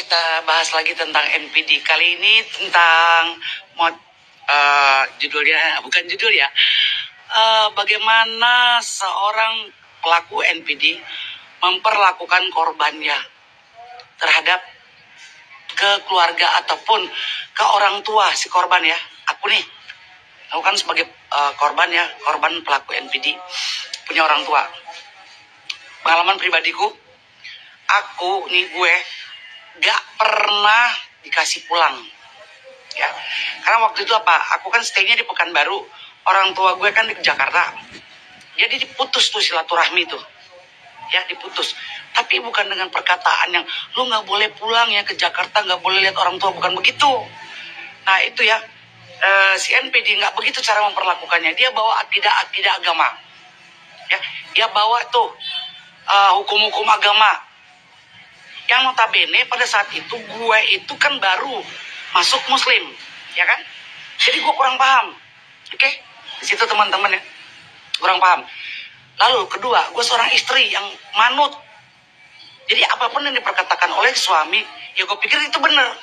kita bahas lagi tentang NPD. Kali ini tentang judulnya, bukan judul ya, bagaimana seorang pelaku NPD memperlakukan korbannya terhadap ke keluarga ataupun ke orang tua si korban ya. Aku kan sebagai korban ya, korban pelaku NPD, punya orang tua. Pengalaman pribadiku, gue gak pernah dikasih pulang ya, karena waktu itu aku kan stay-nya di Pekanbaru, orang tua gue kan di Jakarta, jadi diputus tuh silaturahmi tuh ya, diputus. Tapi bukan dengan perkataan yang lu nggak boleh pulang ya ke Jakarta, nggak boleh lihat orang tua, bukan begitu. Nah itu ya, si NPD nggak begitu cara memperlakukannya. Dia bawa akidah agama ya, dia bawa tuh hukum-hukum agama yang notabene pada saat itu gue itu kan baru masuk muslim ya kan, jadi gue kurang paham. Oke, di situ teman-teman ya, kurang paham. Lalu kedua, gue seorang istri yang manut, jadi apapun yang diperkatakan oleh suami ya gue pikir itu benar.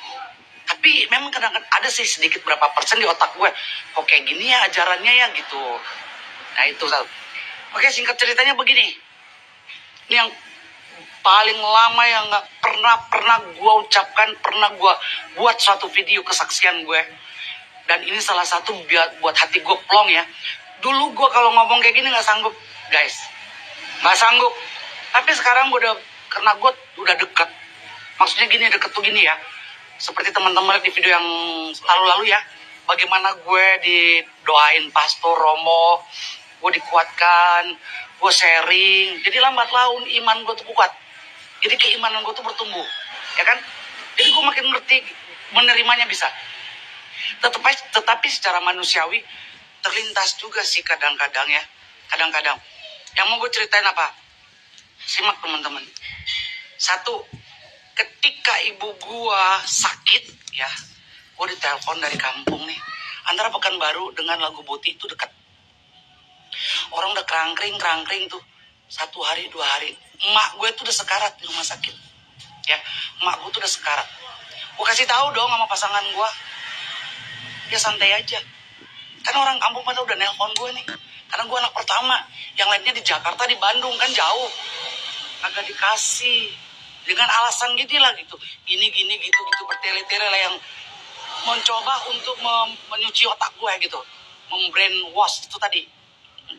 Tapi memang kadang-kadang ada sih sedikit berapa persen di otak gue, kok kayak gini ya ajarannya ya gitu. Nah itu satu. Oke, singkat ceritanya begini, ini yang paling lama yang nggak pernah gue ucapkan, pernah gue buat suatu video kesaksian gue, dan ini salah satu buat hati gue plong ya. Dulu gue kalau ngomong kayak gini nggak sanggup guys, nggak sanggup. Tapi sekarang gue karena gue udah deket, maksudnya gini, deket tuh gini ya, seperti teman-teman di video yang lalu-lalu ya, bagaimana gue didoain Pastor Romo, gue dikuatkan, gue sharing, jadi lambat laun iman gue tuh kuat, jadi keimanan gue tuh bertumbuh ya kan, jadi gue makin ngerti menerimanya bisa. Tetapi secara manusiawi terlintas juga sih kadang-kadang ya, kadang-kadang. Yang mau gue ceritain apa? Simak teman-teman. Satu, ketika ibu gue sakit ya, gue ditelepon dari kampung nih, antara Pekanbaru dengan Lagu Boti itu dekat. Orang udah kerangkring tuh, 1 hari 2 hari. Emak gue tuh udah sekarat di rumah sakit ya, emak gue tuh udah sekarat. Gue kasih tahu dong sama pasangan gue, ya santai aja, kan orang kampung pada udah nelpon gue nih, karena gue anak pertama, yang lainnya di Jakarta, di Bandung kan jauh, agak dikasih dengan alasan gini lah gitu, gini gitu bertele-tele lah, yang mencoba untuk menyuci otak gue gitu, membrainwash itu tadi,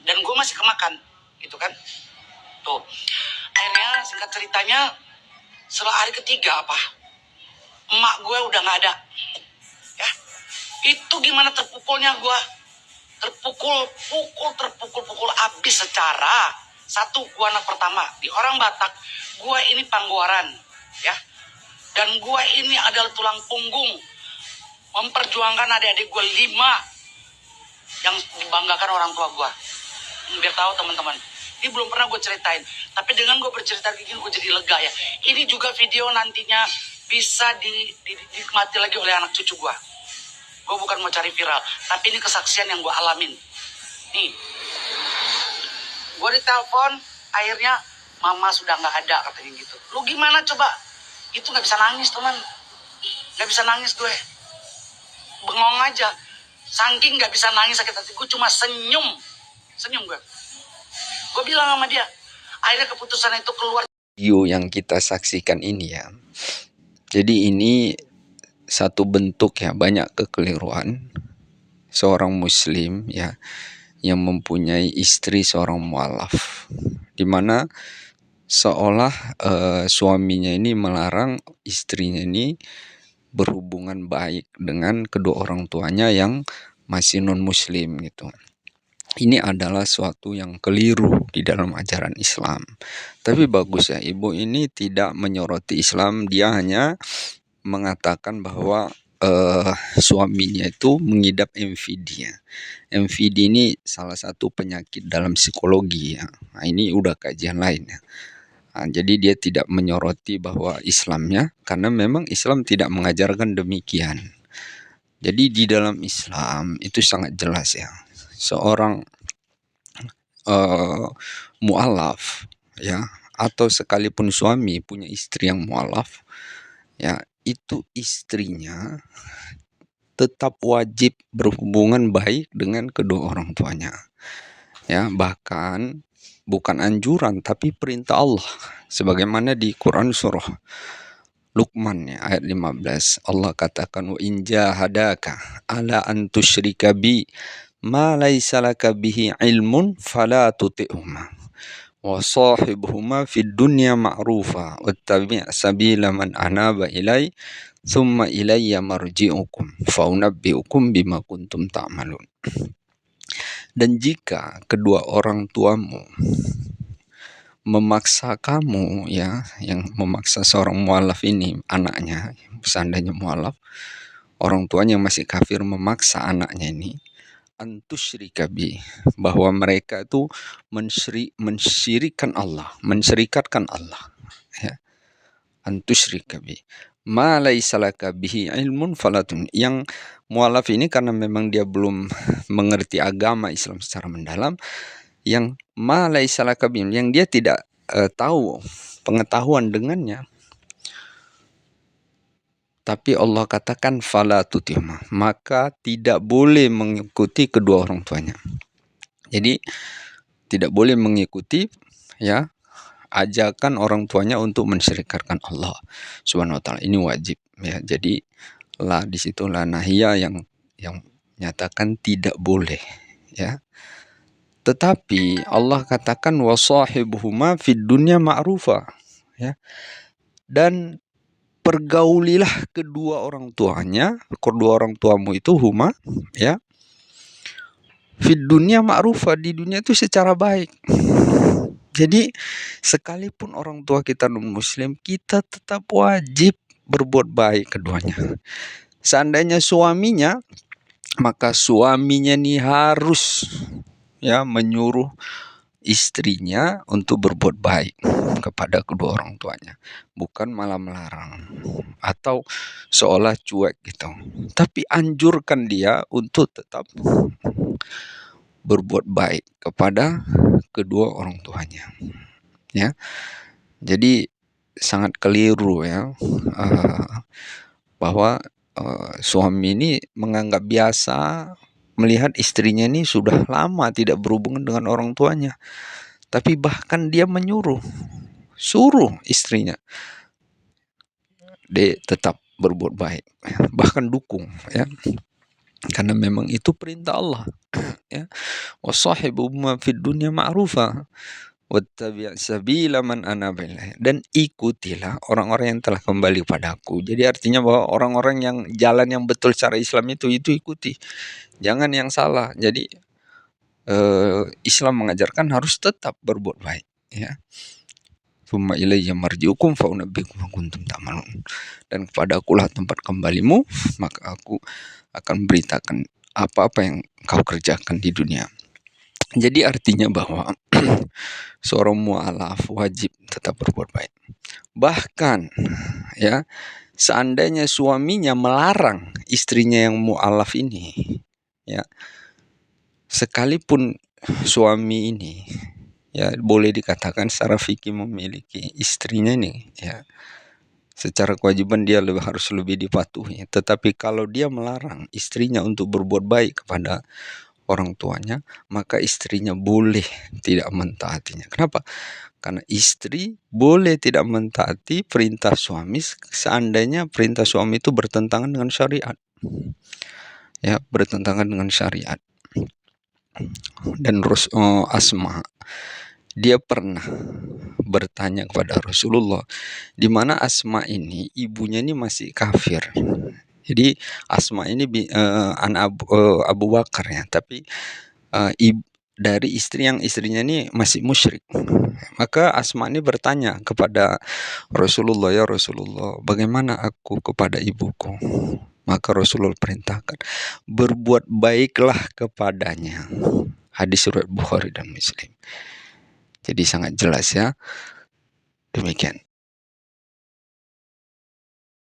dan gue masih kemakan gitu kan. Tuh akhirnya singkat ceritanya, setelah hari ketiga emak gue udah nggak ada ya. Itu gimana terpukulnya gue, terpukul abis. Secara satu, gue anak pertama di orang Batak, gue ini panggoran ya, dan gue ini adalah tulang punggung memperjuangkan adik-adik gue 5 yang dibanggakan orang tua gue. Biar tahu teman-teman, ini belum pernah gue ceritain, tapi dengan gue bercerita kayak gini gue jadi lega ya. Ini juga video nantinya bisa dinikmati lagi oleh anak cucu gue. Gue bukan mau cari viral, tapi ini kesaksian yang gue alamin. Nih, gue ditelepon, akhirnya mama sudah nggak ada katanya gitu. Lu gimana coba? Itu nggak bisa nangis teman, nggak bisa nangis gue, bengong aja. Saking nggak bisa nangis sakit hati, gue cuma senyum gue. Gue bilang sama dia, akhirnya keputusan itu keluar. Video yang kita saksikan ini ya, jadi ini satu bentuk ya, banyak kekeliruan seorang muslim ya yang mempunyai istri seorang mualaf, dimana seolah suaminya ini melarang istrinya ini berhubungan baik dengan kedua orang tuanya yang masih non muslim gitu. Ini adalah suatu yang keliru di dalam ajaran Islam. Tapi bagus ya, ibu ini tidak menyoroti Islam, dia hanya mengatakan bahwa suaminya itu mengidap MVD ya. MVD ini salah satu penyakit dalam psikologi ya. Nah, ini udah kajian lain ya. Nah, jadi dia tidak menyoroti bahwa Islamnya, karena memang Islam tidak mengajarkan demikian. Jadi di dalam Islam itu sangat jelas ya, seorang mualaf ya, atau sekalipun suami punya istri yang mualaf, ya, itu istrinya tetap wajib berhubungan baik dengan kedua orang tuanya. Ya, bahkan bukan anjuran tapi perintah Allah. Sebagaimana di Quran surah Luqman ya, ayat 15. Allah katakan, wa in jahadaka ala an tusyrika bi ma laisa laka bihi ilmun fala tuti'huma wa sahibuhuma fid dunya ma'rufa wattabi' sabila man anaba ilai thumma ilayya marji'ukum faunabbi'ukum bima kuntum ta'malun. Dan jika kedua orang tuamu memaksa kamu, ya, yang memaksa seorang mualaf ini anaknya, seandainya mualaf, orang tuanya masih kafir memaksa anaknya ini antusyrika bi, bahwa mereka itu mensyirikkan Allah, mensyirikatkan Allah, ya. Antusyrika bi ma laisa laka bihi ilmun falatun. Yang mualaf ini karena memang dia belum mengerti agama Islam secara mendalam, yang ma laisa laka bihi, yang dia tidak tahu pengetahuan dengannya, tapi Allah katakan fala tutihma, maka tidak boleh mengikuti kedua orang tuanya. Jadi tidak boleh mengikuti, ya, ajakan orang tuanya untuk mensyirikatkan Allah Subhanahu wa taala. Ini wajib, ya. Jadi lah disitulah nahia yang nyatakan tidak boleh, ya. Tetapi Allah katakan wasahibuhuma fid dunya ma'rufa, ya. Dan pergaulilah kedua orang tuamu itu huma, ya, fid dunya ma'rufa, di dunia itu secara baik. Jadi sekalipun orang tua kita non muslim, kita tetap wajib berbuat baik keduanya. Seandainya suaminya, maka suaminya nih harus, ya, menyuruh istrinya untuk berbuat baik kepada kedua orang tuanya, bukan malah melarang atau seolah cuek gitu, tapi anjurkan dia untuk tetap berbuat baik kepada kedua orang tuanya, ya. Jadi sangat keliru, ya, bahwa suami ini menganggap biasa melihat istrinya ini sudah lama tidak berhubungan dengan orang tuanya, tapi bahkan dia suruh istrinya dia tetap berbuat baik, bahkan dukung, ya, karena memang itu perintah Allah, ya. Wasahibuhuma fid dunya ma'rufa wattabi' sabila man anaba ilaiya, dan ikutilah orang-orang yang telah kembali padaku. Jadi artinya bahwa orang-orang yang jalan yang betul secara Islam itu ikuti, jangan yang salah. Jadi Islam mengajarkan harus tetap berbuat baik, ya. Tsumma ilayya marji'ukum fa unabbi'ukum bima kuntum ta'malun. Dan kepada akulah tempat kembalimu, maka aku akan beritakan apa-apa yang kau kerjakan di dunia. Jadi artinya bahwa seorang mu'alaf wajib tetap berbuat baik. Bahkan, ya, seandainya suaminya melarang istrinya yang mu'alaf ini, ya, sekalipun suami ini, ya, boleh dikatakan secara fikih memiliki istrinya ini, ya, secara kewajiban dia harus lebih dipatuhi. Tetapi kalau dia melarang istrinya untuk berbuat baik kepada orang tuanya, maka istrinya boleh tidak mentaatinya. Kenapa? Karena istri boleh tidak mentaati perintah suami seandainya perintah suami itu bertentangan dengan syariat, ya, bertentangan dengan syariat. Dan Asma, dia pernah bertanya kepada Rasulullah, di mana Asma ini ibunya ini masih kafir. Jadi Asma ini anak Abu Bakar, ya, tapi dari istri yang istrinya ini masih musyrik. Maka Asma ini bertanya kepada Rasulullah, ya Rasulullah, bagaimana aku kepada ibuku? Maka Rasulullah perintahkan, berbuat baiklah kepadanya. Hadis riwayat Bukhari dan Muslim. Jadi sangat jelas, ya. Demikian.